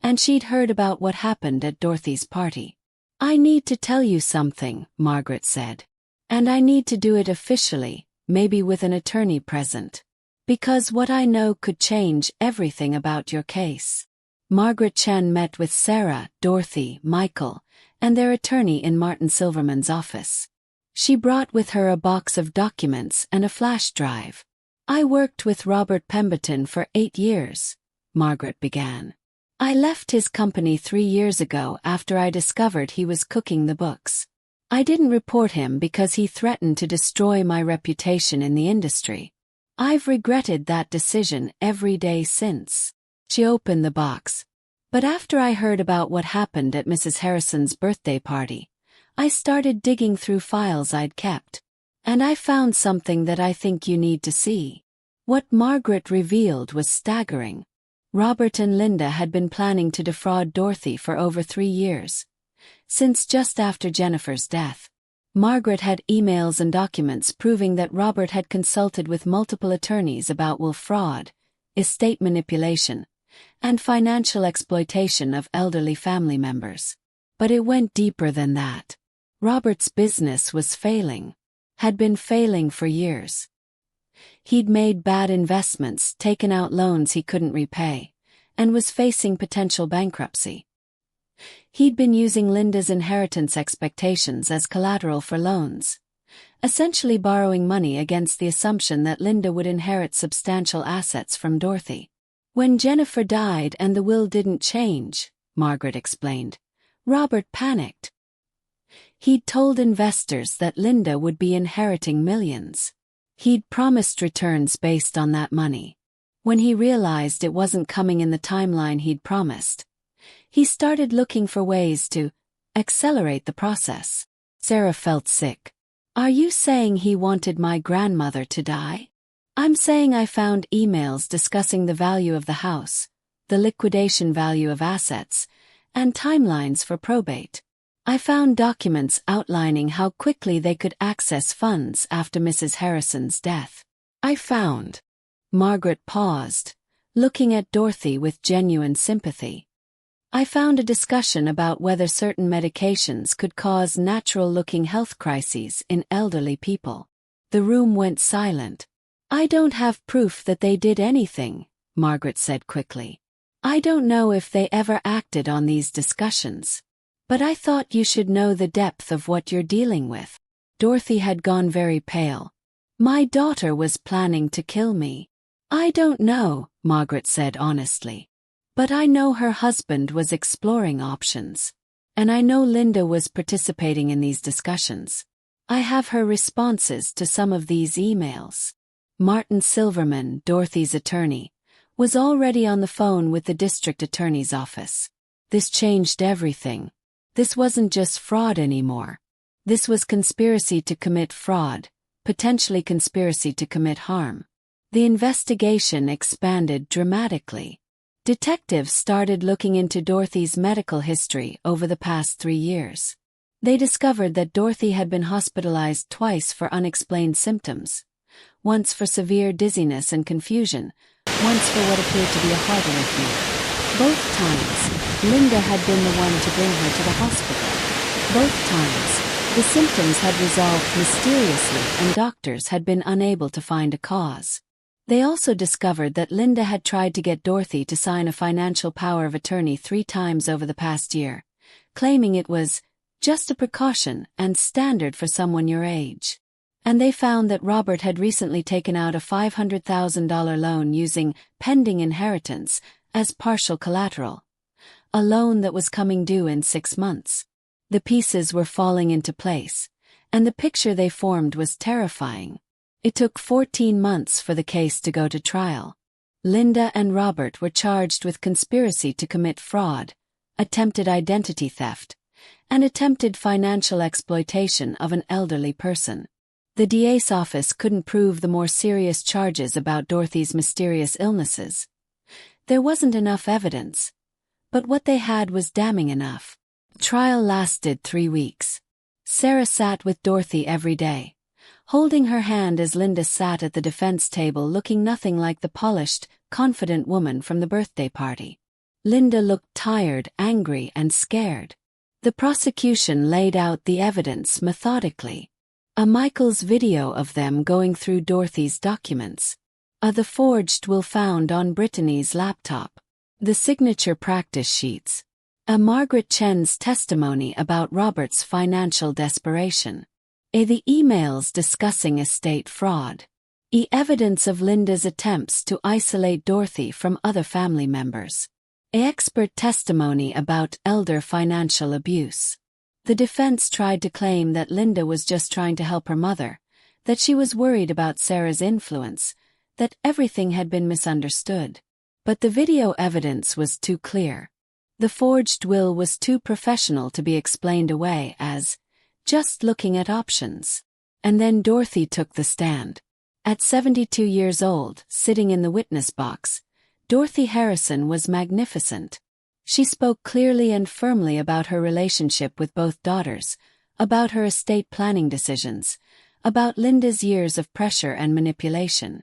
and she'd heard about what happened at Dorothy's party. "I need to tell you something," Margaret said. "And I need to do it officially, maybe with an attorney present. Because what I know could change everything about your case." Margaret Chen met with Sarah, Dorothy, Michael, and their attorney in Martin Silverman's office. She brought with her a box of documents and a flash drive. "I worked with Robert Pemberton for 8 years," Margaret began. "I left his company 3 years ago after I discovered he was cooking the books. I didn't report him because he threatened to destroy my reputation in the industry. I've regretted that decision every day since." She opened the box. "But after I heard about what happened at Mrs. Harrison's birthday party, I started digging through files I'd kept. And I found something that I think you need to see." What Margaret revealed was staggering. Robert and Linda had been planning to defraud Dorothy for over 3 years. Since just after Jennifer's death, Margaret had emails and documents proving that Robert had consulted with multiple attorneys about will fraud, estate manipulation, and financial exploitation of elderly family members. But it went deeper than that. Robert's business was failing. Had been failing for years. He'd made bad investments, taken out loans he couldn't repay, and was facing potential bankruptcy. He'd been using Linda's inheritance expectations as collateral for loans, essentially borrowing money against the assumption that Linda would inherit substantial assets from Dorothy. "When Jennifer died and the will didn't change," Margaret explained, "Robert panicked. He'd told investors that Linda would be inheriting millions. He'd promised returns based on that money. When he realized it wasn't coming in the timeline he'd promised, he started looking for ways to accelerate the process." Sarah felt sick. "Are you saying he wanted my grandmother to die?" "I'm saying I found emails discussing the value of the house, the liquidation value of assets, and timelines for probate. I found documents outlining how quickly they could access funds after Mrs. Harrison's death. Margaret paused, looking at Dorothy with genuine sympathy. "I found a discussion about whether certain medications could cause natural-looking health crises in elderly people." The room went silent. "I don't have proof that they did anything," Margaret said quickly. "I don't know if they ever acted on these discussions. But I thought you should know the depth of what you're dealing with." Dorothy had gone very pale. "My daughter was planning to kill me." "I don't know," Margaret said honestly. "But I know her husband was exploring options. And I know Linda was participating in these discussions. I have her responses to some of these emails." Martin Silverman, Dorothy's attorney, was already on the phone with the district attorney's office. This changed everything. This wasn't just fraud anymore. This was conspiracy to commit fraud, potentially conspiracy to commit harm. The investigation expanded dramatically. Detectives started looking into Dorothy's medical history over the past 3 years. They discovered that Dorothy had been hospitalized twice for unexplained symptoms. Once for severe dizziness and confusion, once for what appeared to be a heart arrhythmia. Both times, Linda had been the one to bring her to the hospital. Both times, the symptoms had resolved mysteriously and doctors had been unable to find a cause. They also discovered that Linda had tried to get Dorothy to sign a financial power of attorney 3 times over the past year, claiming it was just a precaution and standard for someone your age. And they found that Robert had recently taken out a $500,000 loan using pending inheritance as partial collateral, a loan that was coming due in 6 months. The pieces were falling into place, and the picture they formed was terrifying. It took 14 months for the case to go to trial. Linda and Robert were charged with conspiracy to commit fraud, attempted identity theft, and attempted financial exploitation of an elderly person. The DA's office couldn't prove the more serious charges about Dorothy's mysterious illnesses. There wasn't enough evidence, but what they had was damning enough. The trial lasted 3 weeks. Sarah sat with Dorothy every day, holding her hand as Linda sat at the defense table looking nothing like the polished, confident woman from the birthday party. Linda looked tired, angry, and scared. The prosecution laid out the evidence methodically. A Michael's video of them going through Dorothy's documents. The forged will found on Brittany's laptop. The signature practice sheets. Margaret Chen's testimony about Robert's financial desperation. The emails discussing estate fraud. Evidence of Linda's attempts to isolate Dorothy from other family members. Expert testimony about elder financial abuse. The defense tried to claim that Linda was just trying to help her mother, that she was worried about Sarah's influence, that everything had been misunderstood. But the video evidence was too clear. The forged will was too professional to be explained away as just looking at options. And then Dorothy took the stand. At 72 years old, sitting in the witness box, Dorothy Harrison was magnificent. She spoke clearly and firmly about her relationship with both daughters, about her estate planning decisions, about Linda's years of pressure and manipulation.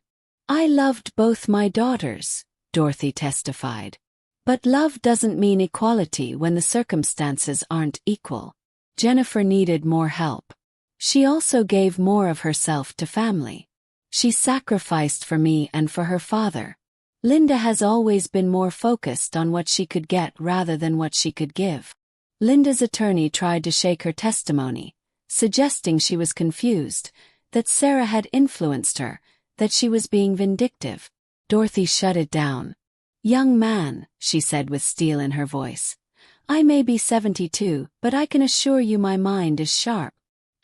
"I loved both my daughters," Dorothy testified. "But love doesn't mean equality when the circumstances aren't equal. Jennifer needed more help. She also gave more of herself to family. She sacrificed for me and for her father. Linda has always been more focused on what she could get rather than what she could give." Linda's attorney tried to shake her testimony, suggesting she was confused, that Sarah had influenced her, that she was being vindictive. Dorothy shut it down. "Young man," she said with steel in her voice, "I may be 72, but I can assure you my mind is sharp.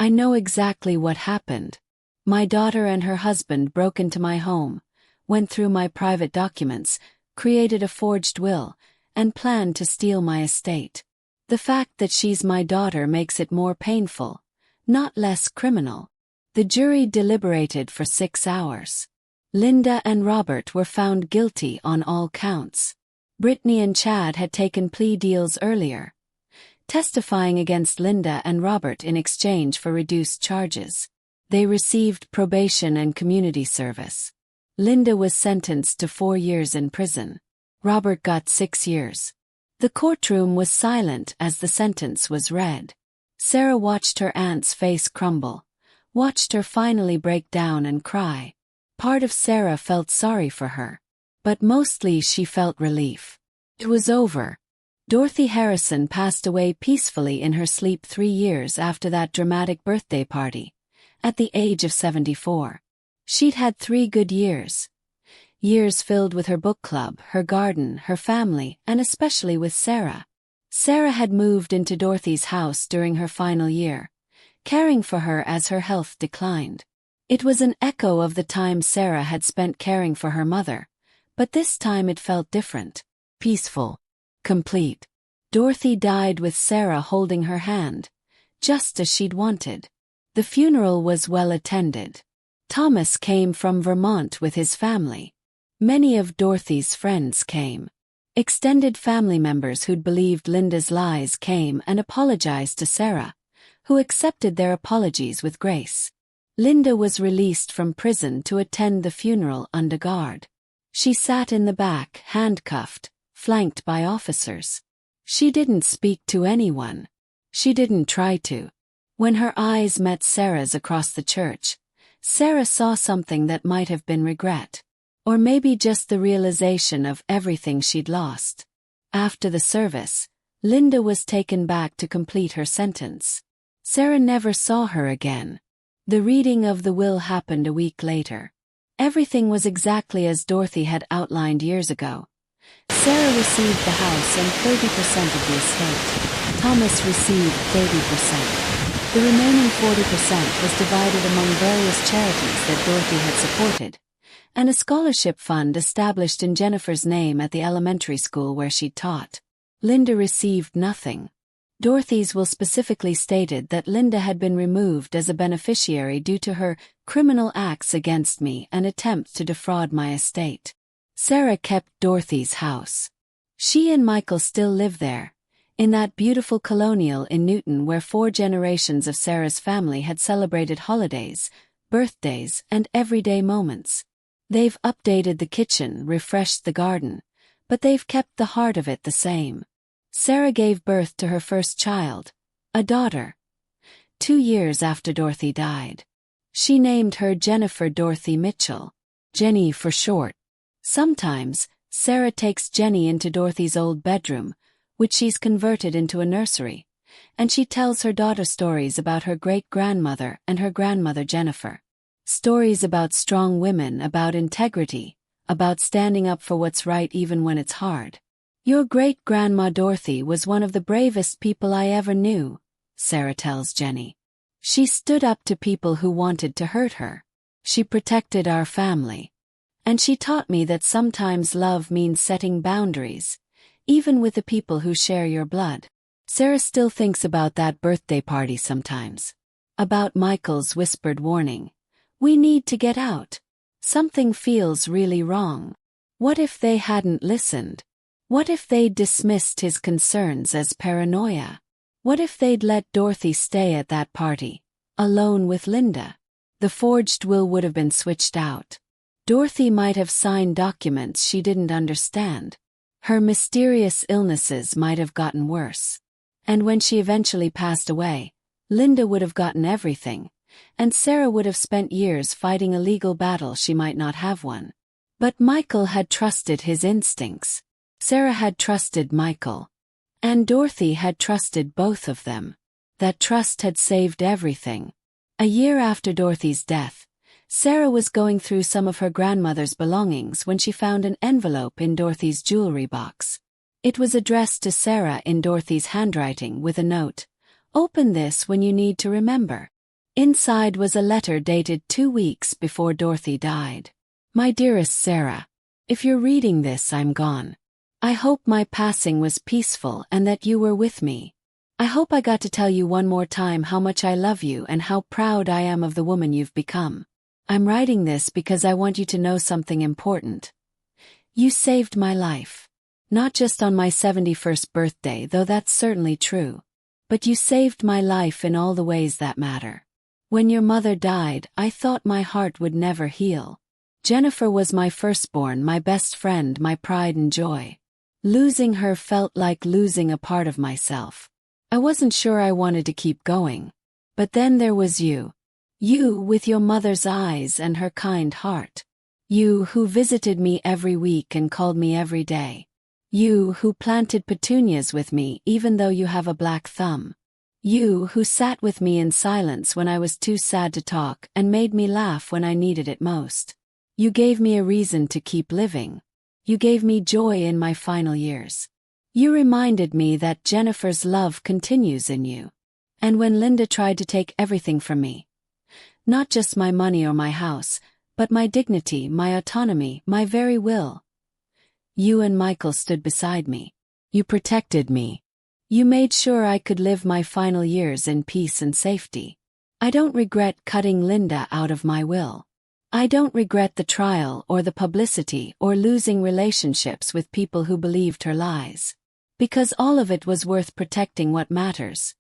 I know exactly what happened. My daughter and her husband broke into my home, went through my private documents, created a forged will, and planned to steal my estate. The fact that she's my daughter makes it more painful, not less criminal." The jury deliberated for 6 hours. Linda and Robert were found guilty on all counts. Brittany and Chad had taken plea deals earlier, testifying against Linda and Robert in exchange for reduced charges. They received probation and community service. Linda was sentenced to 4 years in prison. Robert got 6 years. The courtroom was silent as the sentence was read. Sarah watched her aunt's face crumble, watched her finally break down and cry. Part of Sarah felt sorry for her, but mostly she felt relief. It was over. Dorothy Harrison passed away peacefully in her sleep 3 years after that dramatic birthday party, at the age of 74. She'd had 3 good years. Years filled with her book club, her garden, her family, and especially with Sarah. Sarah had moved into Dorothy's house during her final year, caring for her as her health declined. It was an echo of the time Sarah had spent caring for her mother, but this time it felt different, peaceful, complete. Dorothy died with Sarah holding her hand, just as she'd wanted. The funeral was well attended. Thomas came from Vermont with his family. Many of Dorothy's friends came. Extended family members who'd believed Linda's lies came and apologized to Sarah, who accepted their apologies with grace. Linda was released from prison to attend the funeral under guard. She sat in the back, handcuffed, flanked by officers. She didn't speak to anyone. She didn't try to. When her eyes met Sarah's across the church, Sarah saw something that might have been regret. Or maybe just the realization of everything she'd lost. After the service, Linda was taken back to complete her sentence. Sarah never saw her again. The reading of the will happened a week later. Everything was exactly as Dorothy had outlined years ago. Sarah received the house and 30% of the estate. Thomas received 30%. The remaining 40% was divided among various charities that Dorothy had supported, and a scholarship fund established in Jennifer's name at the elementary school where she'd taught. Linda received nothing. Dorothy's will specifically stated that Linda had been removed as a beneficiary due to her criminal acts against me and attempts to defraud my estate. Sarah kept Dorothy's house. She and Michael still live there, in that beautiful colonial in Newton where 4 generations of Sarah's family had celebrated holidays, birthdays, and everyday moments. They've updated the kitchen, refreshed the garden, but they've kept the heart of it the same. Sarah gave birth to her first child, a daughter, 2 years after Dorothy died. She named her Jennifer Dorothy Mitchell, Jenny for short. Sometimes, Sarah takes Jenny into Dorothy's old bedroom, which she's converted into a nursery, and she tells her daughter stories about her great-grandmother and her grandmother Jennifer. Stories about strong women, about integrity, about standing up for what's right even when it's hard. Your great-grandma Dorothy was one of the bravest people I ever knew, Sarah tells Jenny. She stood up to people who wanted to hurt her. She protected our family. And she taught me that sometimes love means setting boundaries, even with the people who share your blood. Sarah still thinks about that birthday party sometimes. About Michael's whispered warning. We need to get out. Something feels really wrong. What if they hadn't listened? What if they'd dismissed his concerns as paranoia? What if they'd let Dorothy stay at that party, alone with Linda? The forged will would have been switched out. Dorothy might have signed documents she didn't understand. Her mysterious illnesses might have gotten worse. And when she eventually passed away, Linda would have gotten everything, and Sarah would have spent years fighting a legal battle she might not have won. But Michael had trusted his instincts. Sarah had trusted Michael. And Dorothy had trusted both of them. That trust had saved everything. A year after Dorothy's death, Sarah was going through some of her grandmother's belongings when she found an envelope in Dorothy's jewelry box. It was addressed to Sarah in Dorothy's handwriting with a note, "Open this when you need to remember." Inside was a letter dated 2 weeks before Dorothy died. My dearest Sarah, if you're reading this, I'm gone. I hope my passing was peaceful and that you were with me. I hope I got to tell you one more time how much I love you and how proud I am of the woman you've become. I'm writing this because I want you to know something important. You saved my life. Not just on my 71st birthday, though that's certainly true. But you saved my life in all the ways that matter. When your mother died, I thought my heart would never heal. Jennifer was my firstborn, my best friend, my pride and joy. Losing her felt like losing a part of myself. I wasn't sure I wanted to keep going. But then there was you. You with your mother's eyes and her kind heart. You who visited me every week and called me every day. You who planted petunias with me even though you have a black thumb. You who sat with me in silence when I was too sad to talk and made me laugh when I needed it most. You gave me a reason to keep living. You gave me joy in my final years. You reminded me that Jennifer's love continues in you. And when Linda tried to take everything from me, not just my money or my house, but my dignity, my autonomy, my very will, you and Michael stood beside me. You protected me. You made sure I could live my final years in peace and safety. I don't regret cutting Linda out of my will. I don't regret the trial or the publicity or losing relationships with people who believed her lies. Because all of it was worth protecting what matters.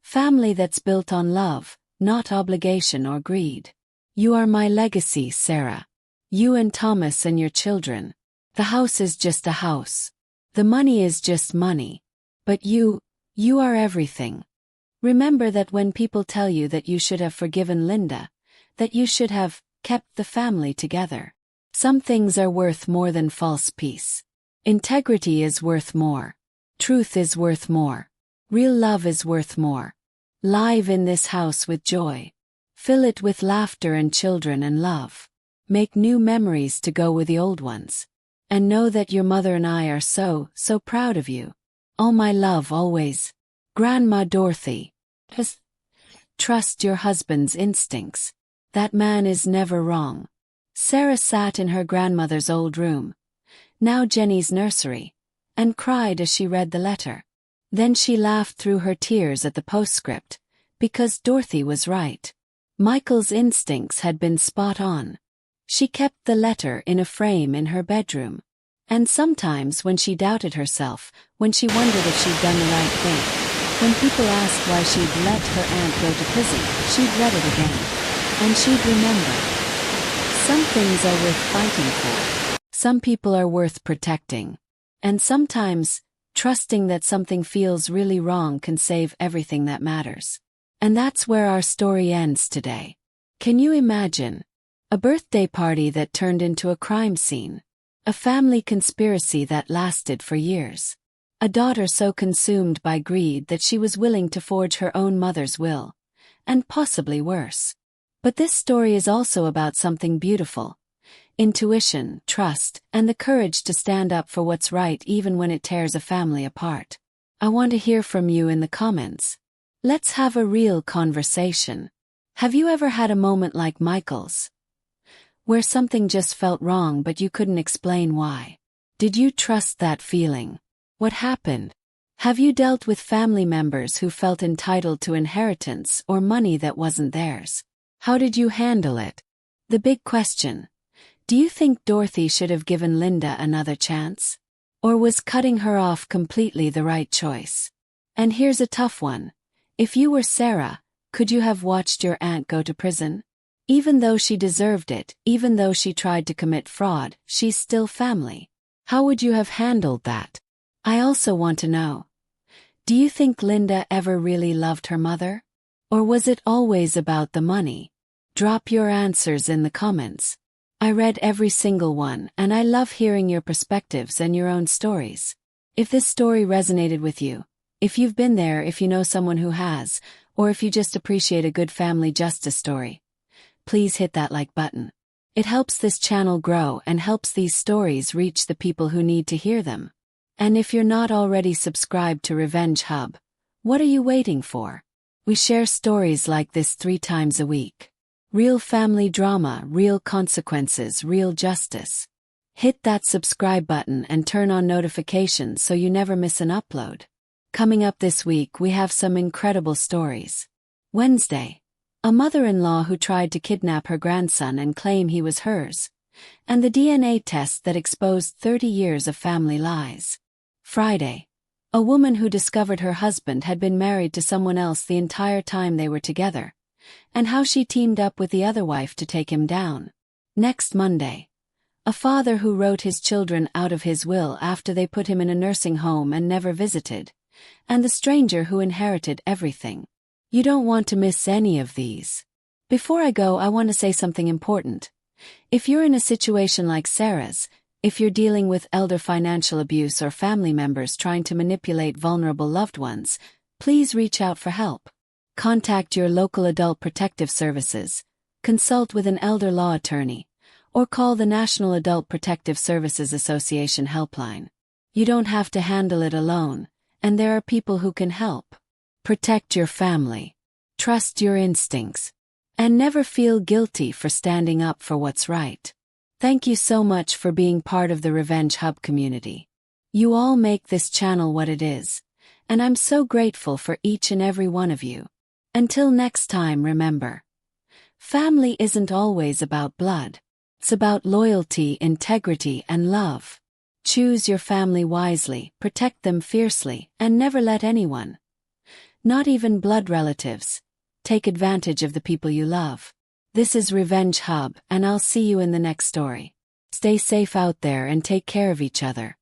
Family that's built on love, not obligation or greed. You are my legacy, Sarah. You and Thomas and your children. The house is just a house. The money is just money. But you are everything. Remember that when people tell you that you should have forgiven Linda, that you should have kept the family together. Some things are worth more than false peace. Integrity is worth more. Truth is worth more. Real love is worth more. Live in this house with joy. Fill it with laughter and children and love. Make new memories to go with the old ones. And know that your mother and I are so proud of you. All my love always. Grandma Dorothy. Trust your husband's instincts. That man is never wrong. Sarah sat in her grandmother's old room, now Jenny's nursery, and cried as she read the letter. Then she laughed through her tears at the postscript, because Dorothy was right. Michael's instincts had been spot on. She kept the letter in a frame in her bedroom. And sometimes when she doubted herself, when she wondered if she'd done the right thing, when people asked why she'd let her aunt go to prison, she'd read it again. And she'd remember. Some things are worth fighting for. Some people are worth protecting. And sometimes, trusting that something feels really wrong can save everything that matters. And that's where our story ends today. Can you imagine? A birthday party that turned into a crime scene. A family conspiracy that lasted for years. A daughter so consumed by greed that she was willing to forge her own mother's will. And possibly worse. But this story is also about something beautiful. Intuition, trust, and the courage to stand up for what's right even when it tears a family apart. I want to hear from you in the comments. Let's have a real conversation. Have you ever had a moment like Michael's? Where something just felt wrong but you couldn't explain why? Did you trust that feeling? What happened? Have you dealt with family members who felt entitled to inheritance or money that wasn't theirs? How did you handle it? The big question. Do you think Dorothy should have given Linda another chance? Or was cutting her off completely the right choice? And here's a tough one. If you were Sarah, could you have watched your aunt go to prison? Even though she deserved it, even though she tried to commit fraud, she's still family. How would you have handled that? I also want to know. Do you think Linda ever really loved her mother? Or was it always about the money? Drop your answers in the comments. I read every single one, and I love hearing your perspectives and your own stories. If this story resonated with you, if you've been there, if you know someone who has, or if you just appreciate a good family justice story, please hit that like button. It helps this channel grow and helps these stories reach the people who need to hear them. And if you're not already subscribed to Revenge Hub, what are you waiting for? We share stories like this 3 times a week. Real family drama, real consequences, real justice. Hit that subscribe button and turn on notifications so you never miss an upload. Coming up this week, we have some incredible stories. Wednesday, a mother-in-law who tried to kidnap her grandson and claim he was hers. And the DNA test that exposed 30 years of family lies. Friday, a woman who discovered her husband had been married to someone else the entire time they were together, and how she teamed up with the other wife to take him down. Next Monday, a father who wrote his children out of his will after they put him in a nursing home and never visited, and the stranger who inherited everything. You don't want to miss any of these. Before I go, I want to say something important. If you're in a situation like Sarah's, if you're dealing with elder financial abuse or family members trying to manipulate vulnerable loved ones, please reach out for help. Contact your local adult protective services, consult with an elder law attorney, or call the National Adult Protective Services Association helpline. You don't have to handle it alone, and there are people who can help. Protect your family. Trust your instincts. And never feel guilty for standing up for what's right. Thank you so much for being part of the Revenge Hub community. You all make this channel what it is, and I'm so grateful for each and every one of you. Until next time, remember, family isn't always about blood. It's about loyalty, integrity, and love. Choose your family wisely, protect them fiercely, and never let anyone, Not even blood relatives. Take advantage of the people you love. This is Revenge Hub, and I'll see you in the next story. Stay safe out there and take care of each other.